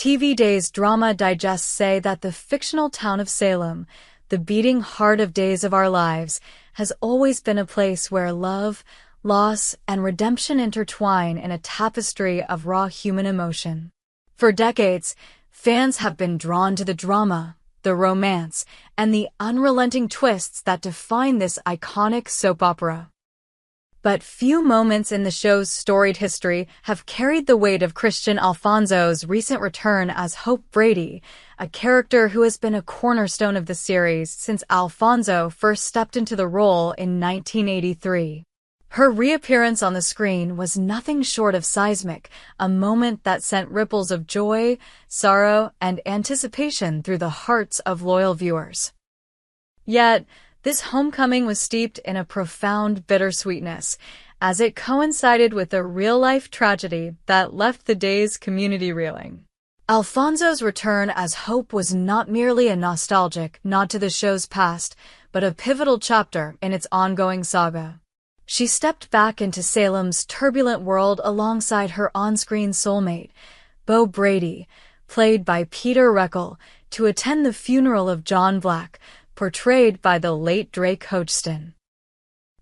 TV Days Drama Digests say that the fictional town of Salem, the beating heart of Days of Our Lives, has always been a place where love, loss, and redemption intertwine in a tapestry of raw human emotion. For decades, fans have been drawn to the drama, the romance, and the unrelenting twists that define this iconic soap opera. But few moments in the show's storied history have carried the weight of Kristian Alfonso's recent return as Hope Brady, a character who has been a cornerstone of the series since Alfonso first stepped into the role in 1983. Her reappearance on the screen was nothing short of seismic, a moment that sent ripples of joy, sorrow, and anticipation through the hearts of loyal viewers. Yet, this homecoming was steeped in a profound bittersweetness, as it coincided with a real-life tragedy that left the Days community reeling. Alfonso's return as Hope was not merely a nostalgic nod to the show's past, but a pivotal chapter in its ongoing saga. She stepped back into Salem's turbulent world alongside her on-screen soulmate, Beau Brady, played by Peter Reckell, to attend the funeral of John Black, portrayed by the late Drake Hodgson.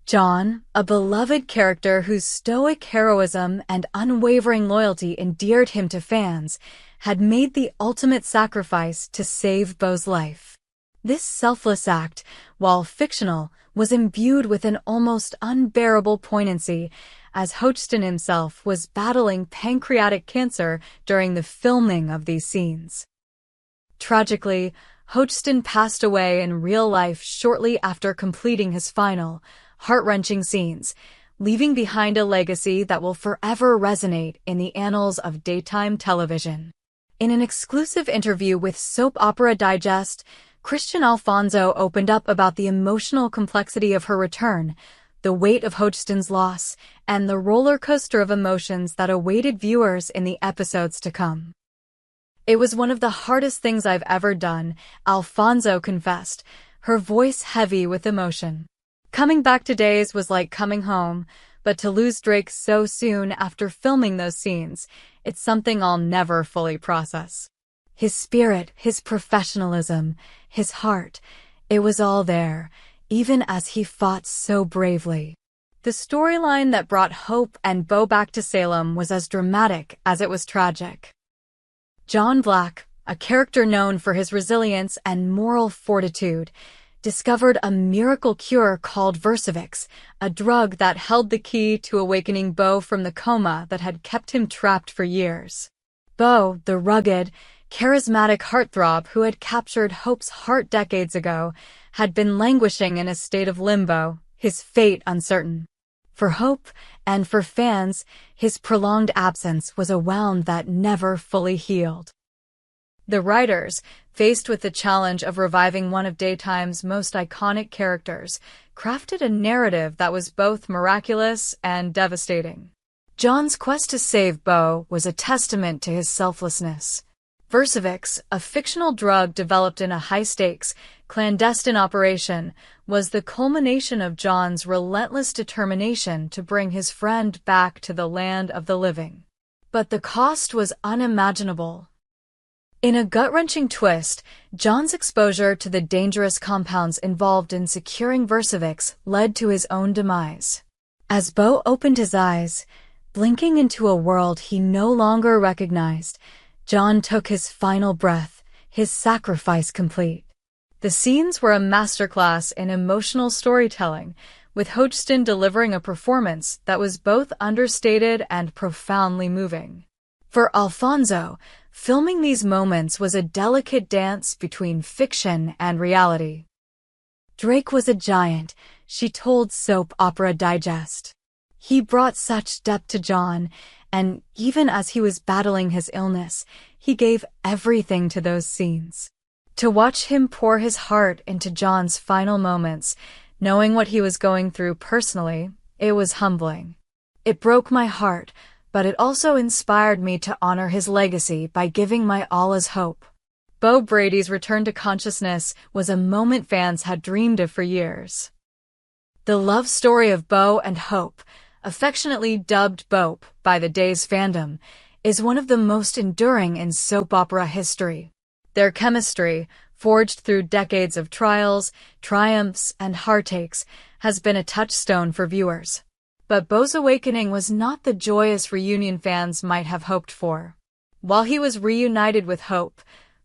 John, a beloved character whose stoic heroism and unwavering loyalty endeared him to fans, had made the ultimate sacrifice to save Beau's life. This selfless act, while fictional, was imbued with an almost unbearable poignancy, as Hodgson himself was battling pancreatic cancer during the filming of these scenes. Tragically, Hodgson passed away in real life shortly after completing his final, heart-wrenching scenes, leaving behind a legacy that will forever resonate in the annals of daytime television. In an exclusive interview with Soap Opera Digest, Kristian Alfonso opened up about the emotional complexity of her return, the weight of Hodgson's loss, and the roller coaster of emotions that awaited viewers in the episodes to come. "It was one of the hardest things I've ever done," Alfonso confessed, her voice heavy with emotion. "Coming back to Days was like coming home, but to lose Drake so soon after filming those scenes, it's something I'll never fully process. His spirit, his professionalism, his heart, it was all there, even as he fought so bravely." The storyline that brought Hope and Beau back to Salem was as dramatic as it was tragic. John Black, a character known for his resilience and moral fortitude, discovered a miracle cure called Versavix, a drug that held the key to awakening Beau from the coma that had kept him trapped for years. Beau, the rugged, charismatic heartthrob who had captured Hope's heart decades ago, had been languishing in a state of limbo, his fate uncertain. For Hope, and for fans, his prolonged absence was a wound that never fully healed. The writers, faced with the challenge of reviving one of daytime's most iconic characters, crafted a narrative that was both miraculous and devastating. John's quest to save Beau was a testament to his selflessness. Versavix, a fictional drug developed in a high-stakes, clandestine operation, was the culmination of John's relentless determination to bring his friend back to the land of the living. But the cost was unimaginable. In a gut-wrenching twist, John's exposure to the dangerous compounds involved in securing Versavix led to his own demise. As Beau opened his eyes, blinking into a world he no longer recognized, John took his final breath, his sacrifice complete. The scenes were a masterclass in emotional storytelling, with Hodgson delivering a performance that was both understated and profoundly moving. For Alfonso, filming these moments was a delicate dance between fiction and reality. "Drake was a giant," she told Soap Opera Digest. "He brought such depth to John, and even as he was battling his illness, he gave everything to those scenes." To watch him pour his heart into John's final moments, knowing what he was going through personally, it was humbling. "It broke my heart, but it also inspired me to honor his legacy by giving my all as Hope." Beau Brady's return to consciousness was a moment fans had dreamed of for years. The love story of Beau and Hope, affectionately dubbed Bope by the Days fandom, is one of the most enduring in soap opera history. Their chemistry, forged through decades of trials, triumphs, and heartaches, has been a touchstone for viewers. But Beau's awakening was not the joyous reunion fans might have hoped for. While he was reunited with Hope,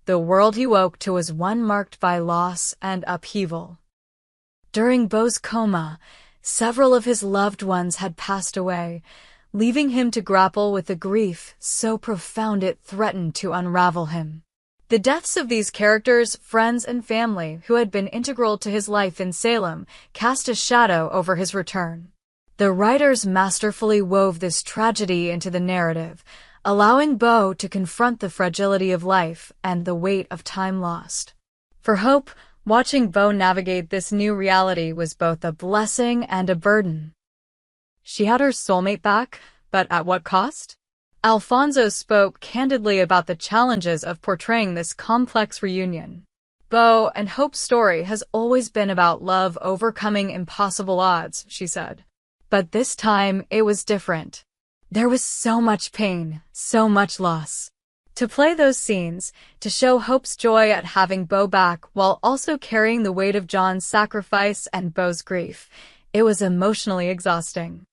the world he woke to was one marked by loss and upheaval. During Beau's coma, several of his loved ones had passed away, leaving him to grapple with a grief so profound it threatened to unravel him. The deaths of these characters, friends, and family who had been integral to his life in Salem cast a shadow over his return. The writers masterfully wove this tragedy into the narrative, allowing Beau to confront the fragility of life and the weight of time lost. For Hope, watching Beau navigate this new reality was both a blessing and a burden. She had her soulmate back, but at what cost? Alfonso spoke candidly about the challenges of portraying this complex reunion. Beau and Hope's story has always been about love overcoming impossible odds, she said. But this time, it was different. There was so much pain, so much loss. To play those scenes, to show Hope's joy at having Beau back while also carrying the weight of John's sacrifice and Beau's grief, it was emotionally exhausting.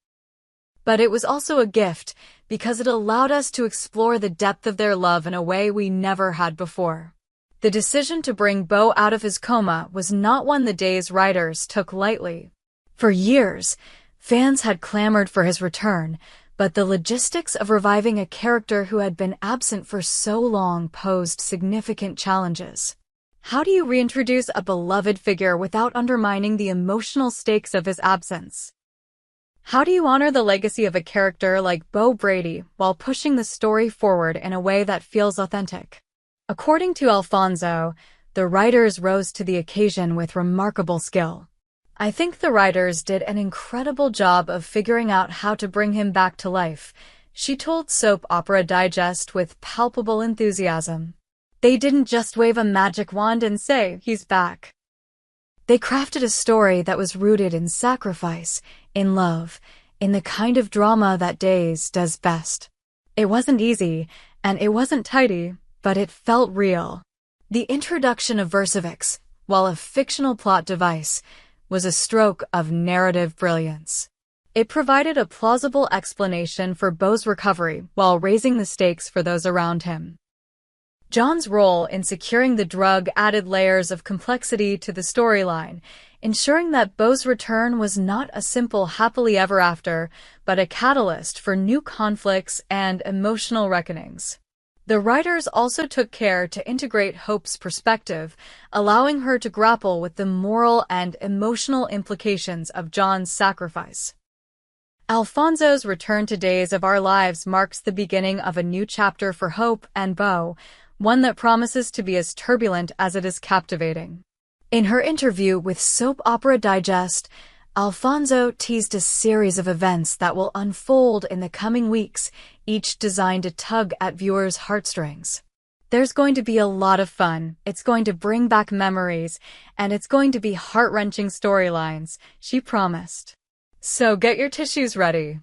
But it was also a gift, because it allowed us to explore the depth of their love in a way we never had before. The decision to bring Beau out of his coma was not one the Day's writers took lightly. For years, fans had clamored for his return, but the logistics of reviving a character who had been absent for so long posed significant challenges. How do you reintroduce a beloved figure without undermining the emotional stakes of his absence? How do you honor the legacy of a character like Beau Brady while pushing the story forward in a way that feels authentic? According to Alfonso, the writers rose to the occasion with remarkable skill. I think the writers did an incredible job of figuring out how to bring him back to life, she told Soap Opera Digest with palpable enthusiasm. They didn't just wave a magic wand and say, "He's back." They crafted a story that was rooted in sacrifice, in love, in the kind of drama that Days does best. It wasn't easy, and it wasn't tidy, but it felt real. The introduction of Versavix, while a fictional plot device, was a stroke of narrative brilliance. It provided a plausible explanation for Beau's recovery while raising the stakes for those around him. John's role in securing the drug added layers of complexity to the storyline, ensuring that Beau's return was not a simple happily ever after, but a catalyst for new conflicts and emotional reckonings. The writers also took care to integrate Hope's perspective, allowing her to grapple with the moral and emotional implications of John's sacrifice. Alfonso's return to Days of Our Lives marks the beginning of a new chapter for Hope and Beau, one that promises to be as turbulent as it is captivating. In her interview with Soap Opera Digest, Alfonso teased a series of events that will unfold in the coming weeks, each designed to tug at viewers' heartstrings. There's going to be a lot of fun, it's going to bring back memories, and it's going to be heart-wrenching storylines, she promised. So get your tissues ready.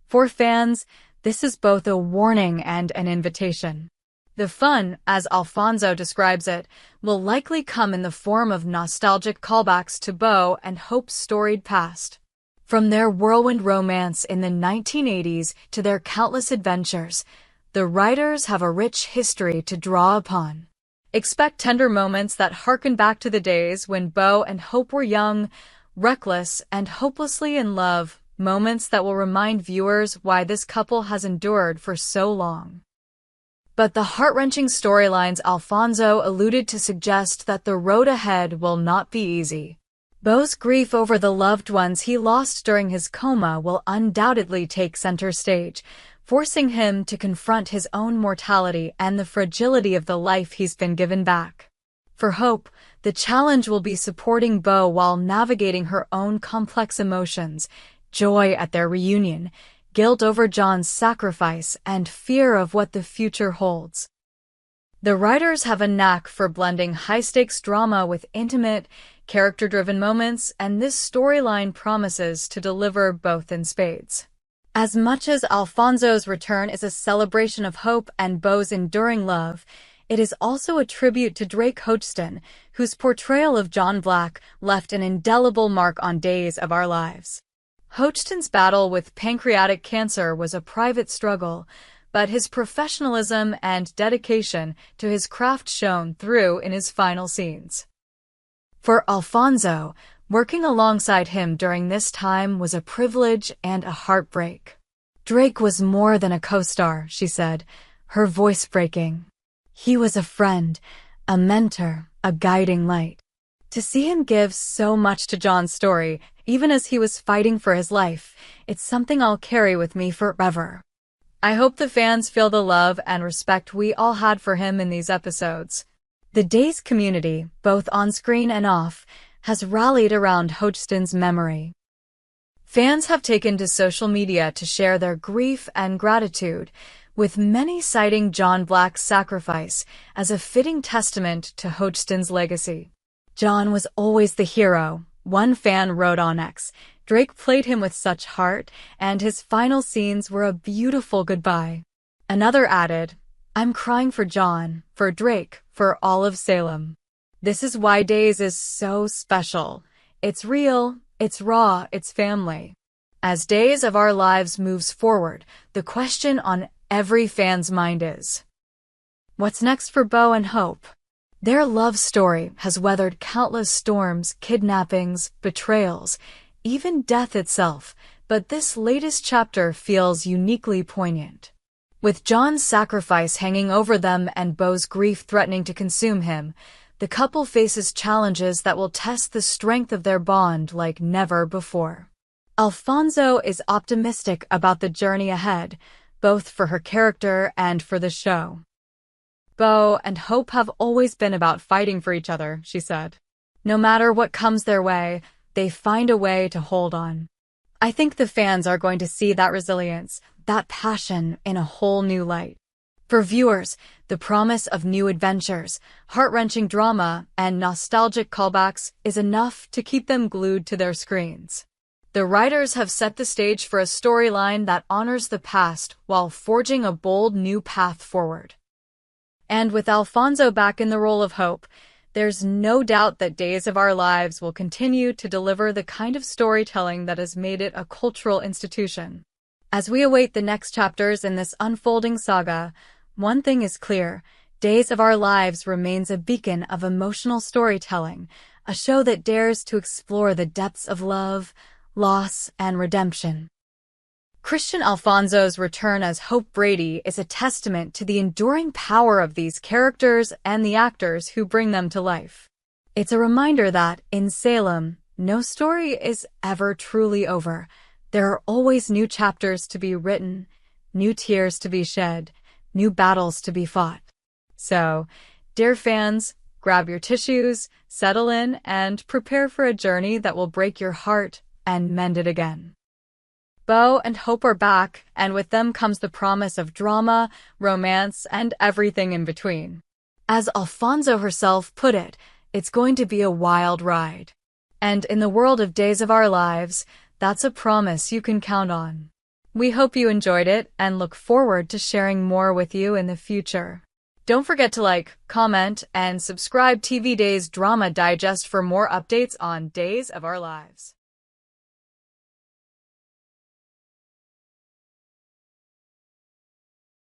For fans, this is both a warning and an invitation. The fun, as Alfonso describes it, will likely come in the form of nostalgic callbacks to Beau and Hope's storied past. From their whirlwind romance in the 1980s to their countless adventures, the writers have a rich history to draw upon. Expect tender moments that harken back to the days when Beau and Hope were young, reckless, and hopelessly in love, moments that will remind viewers why this couple has endured for so long. But the heart-wrenching storylines Alfonso alluded to suggest that the road ahead will not be easy. Beau's grief over the loved ones he lost during his coma will undoubtedly take center stage, forcing him to confront his own mortality and the fragility of the life he's been given back. For Hope, the challenge will be supporting Beau while navigating her own complex emotions, joy at their reunion, guilt over John's sacrifice, and fear of what the future holds. The writers have a knack for blending high-stakes drama with intimate, character-driven moments, and this storyline promises to deliver both in spades. As much as Alfonso's return is a celebration of hope and Beau's enduring love, it is also a tribute to Drake Hodgson, whose portrayal of John Black left an indelible mark on Days of Our Lives. Hodgson's battle with pancreatic cancer was a private struggle, but his professionalism and dedication to his craft shone through in his final scenes. For Alfonso, working alongside him during this time was a privilege and a heartbreak. Drake was more than a co-star, she said, her voice breaking. He was a friend, a mentor, a guiding light. To see him give so much to John's story, even as he was fighting for his life, it's something I'll carry with me forever. I hope the fans feel the love and respect we all had for him in these episodes. The Days community, both on screen and off, has rallied around Hodgson's memory. Fans have taken to social media to share their grief and gratitude, with many citing John Black's sacrifice as a fitting testament to Hodgson's legacy. John was always the hero, one fan wrote on X. Drake played him with such heart, and his final scenes were a beautiful goodbye. Another added, I'm crying for John, for Drake, for all of Salem. This is why Days is so special. It's real, it's raw, it's family. As Days of Our Lives moves forward, the question on every fan's mind is, what's next for Beau and Hope? Their love story has weathered countless storms, kidnappings, betrayals, even death itself, but this latest chapter feels uniquely poignant. With John's sacrifice hanging over them and Beau's grief threatening to consume him, the couple faces challenges that will test the strength of their bond like never before. Alfonso is optimistic about the journey ahead, both for her character and for the show. Beau and Hope have always been about fighting for each other, she said. No matter what comes their way, they find a way to hold on. I think the fans are going to see that resilience, that passion in a whole new light. For viewers, the promise of new adventures, heart-wrenching drama, and nostalgic callbacks is enough to keep them glued to their screens. The writers have set the stage for a storyline that honors the past while forging a bold new path forward. And with Alfonso back in the role of Hope, there's no doubt that Days of Our Lives will continue to deliver the kind of storytelling that has made it a cultural institution. As we await the next chapters in this unfolding saga, one thing is clear, Days of Our Lives remains a beacon of emotional storytelling, a show that dares to explore the depths of love, loss, and redemption. Kristian Alfonso's return as Hope Brady is a testament to the enduring power of these characters and the actors who bring them to life. It's a reminder that, in Salem, no story is ever truly over. There are always new chapters to be written, new tears to be shed, new battles to be fought. So, dear fans, grab your tissues, settle in, and prepare for a journey that will break your heart and mend it again. Beau and Hope are back, and with them comes the promise of drama, romance, and everything in between. As Alfonso herself put it, it's going to be a wild ride. And in the world of Days of Our Lives, that's a promise you can count on. We hope you enjoyed it and look forward to sharing more with you in the future. Don't forget to like, comment, and subscribe TV Days Drama Digest for more updates on Days of Our Lives.